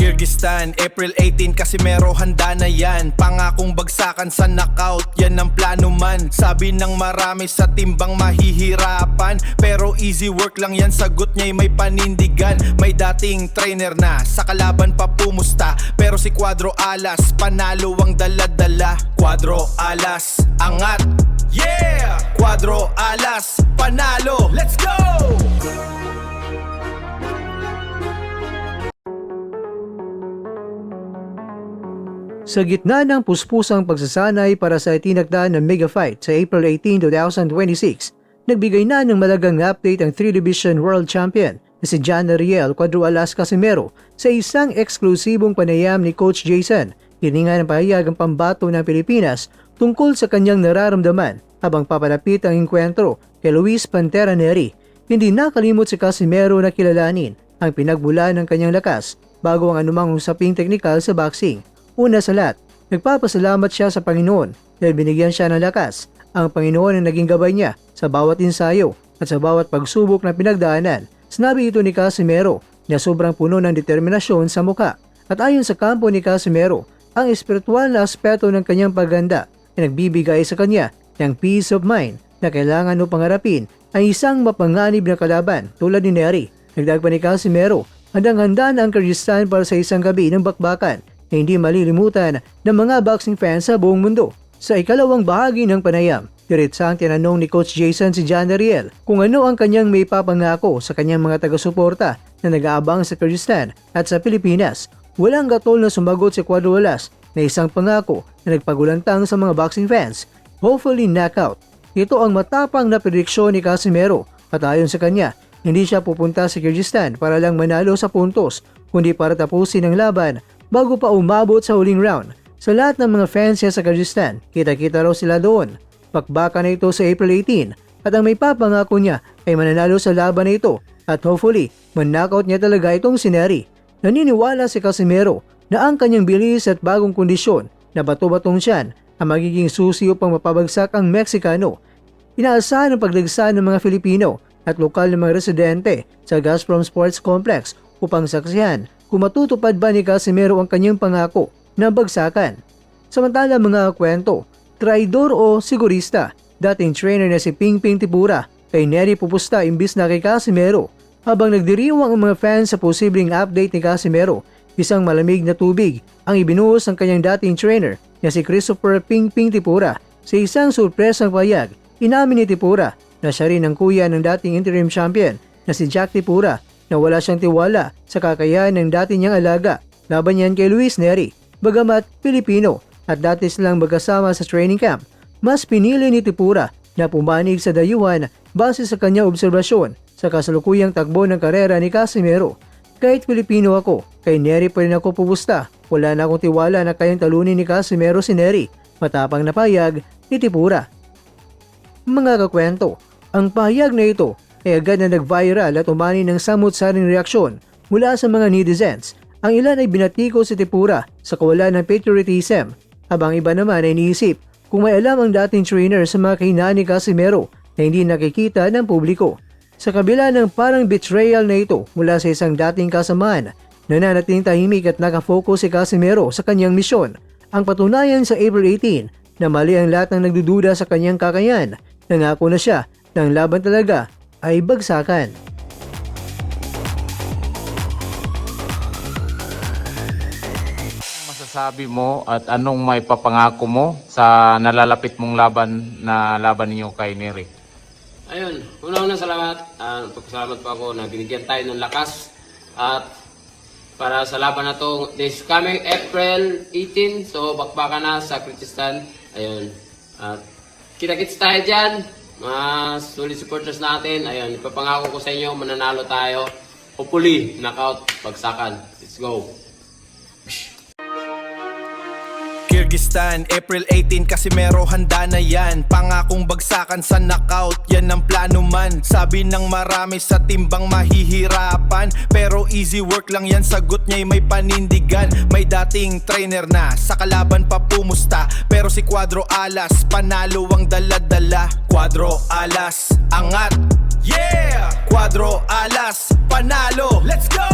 Kyrgyzstan, April 18, Casimero handa na yan. Pangakong bagsakan sa knockout, yan ang plano man. Sabi ng marami sa timbang mahihirapan, pero easy work lang yan, sagot niya'y may panindigan. May dating trainer na, sa kalaban pa pumusta, pero si Cuadro Alas, panalo ang dala-dala. Cuadro Alas, angat, yeah! Cuadro Alas, panalo, let's go! Sa gitna ng puspusang pagsasanay para sa itinakda ng mega fight sa April 18, 2026, nagbigay na ng malagang update ang 3-division world champion na si John Ariel Cuadro Alas Casimero sa isang eksklusibong panayam ni Coach Jason. Hininga ng pahayag ang pambato ng Pilipinas tungkol sa kanyang nararamdaman habang papalapit ang enkwentro kay Luis Pantera Nery. Hindi nakalimot si Casimero na kilalanin ang pinagmula ng kanyang lakas bago ang anumang usaping teknikal sa boxing. Una sa lahat, nagpapasalamat siya sa Panginoon dahil binigyan siya ng lakas. Ang Panginoon ang naging gabay niya sa bawat ensayo at sa bawat pagsubok na pinagdaanan. Sinabi ito ni Casimero na sobrang puno ng determinasyon sa mukha. At ayon sa kampo ni Casimero, ang espiritual na aspeto ng kanyang pagganda ay nagbibigay sa kanya ng peace of mind na kailangan upang harapin ang isang mapanganib na kalaban tulad ni Nery. Nagdag pa ni Casimero, handang-handa na ang Kyrgyzstan para sa isang gabi ng bakbakan na hindi malilimutan ng mga boxing fans sa buong mundo. Sa ikalawang bahagi ng panayam, diretsang tinanong ni Coach Jason si John Ariel kung ano ang kanyang may papangako sa kanyang mga taga-suporta na nag-aabang sa Kyrgyzstan at sa Pilipinas. Walang gatol na sumagot si Cuadro Alas na isang pangako na nagpagulantang sa mga boxing fans. Hopefully knockout. Ito ang matapang na prediksyon ni Casimero at ayon sa kanya, hindi siya pupunta sa Kyrgyzstan para lang manalo sa puntos, kundi para tapusin ang laban bago pa umabot sa huling round. Sa lahat ng mga fans niya sa Kyrgyzstan, kita-kita raw sila doon. Bakbakan na ito sa April 18 at ang may papangako niya ay mananalo sa laban na ito at hopefully, man-knockout niya talaga itong si Nery. Naniniwala si Casimero na ang kanyang bilis at bagong kondisyon na bato-batong siyan ang magiging susi upang mapabagsak ang Meksikano. Inaasahan ang pagdagsa ng mga Filipino at lokal na mga residente sa Gazprom Sports Complex upang saksihan kung matutupad ba ni Casimero ang kanyang pangako na bagsakan. Samantala mga kwento, traidor o sigurista, dating trainer na si Pingping Tipura kay Nery pupusta imbis na kay Casimero. Habang nagdiriwang ang mga fans sa posibleng update ni Casimero, isang malamig na tubig ang ibinuhos ng kanyang dating trainer na si Christopher Pingping Tipura. Sa isang surpresang payag, inamin ni Tipura na siya rin ang kuya ng dating interim champion na si Jack Tipura na wala siyang tiwala sa kakayahan ng dati niyang alaga laban niyan kay Luis Nery. Bagamat Pilipino at dati silang magkasama sa training camp, mas pinili ni Tipura na pumanig sa dayuhan base sa kanyang obserbasyon sa kasalukuyang takbo ng karera ni Casimero. Kahit Pilipino ako, kay Nery pa rin ako pupusta. Wala na akong tiwala na kayang talunin ni Casimero si Nery. Matapang na payag ni Tipura. Mga kakwento, ang pahayag na ito ay agad na nag-viral at umani ng samut-saring reaksyon mula sa mga netizens. Ang ilan ay binatiko si Tipura sa kawalan ng patriotism, habang iba naman ay iniisip kung may alam ang dating trainer sa mga kahinaan ni Casimero na hindi nakikita ng publiko. Sa kabila ng parang betrayal na ito mula sa isang dating kasamahan, nananatiling tahimik at nakafocus si Casimero sa kanyang misyon. Ang patunayan sa April 18 na mali ang lahat ng nagdududa sa kanyang kakayahan. Nangako na siya na ang laban talaga ay bagsakan. Masasabi mo at anong may papangako mo sa nalalapit mong laban ninyo kay Nery? Ayun, una-una salamat. Pagpasalamat po ako na binigyan tayo ng lakas at para sa laban na to this coming April 18, so bakbakan na sa Kyrgyzstan. Ayun, at kita-kits tayo dyan, mga solid supporters natin. Ayun, ipapangako ko sa inyo, mananalo tayo. Hopefully, knockout, bagsakan. Let's go! Kyrgyzstan, April 18, Casimero handa na yan. Pangakong bagsakan sa knockout, yan ang plano man. Sabi ng marami sa timbang mahihirapan, pero easy work lang yan, sagot niya'y may panindigan. May dating trainer na, sa kalaban pa pumusta, pero si Cuadro Alas, panalo ang dala-dala. Cuadro Alas, angat, yeah! Cuadro Alas, panalo, let's go!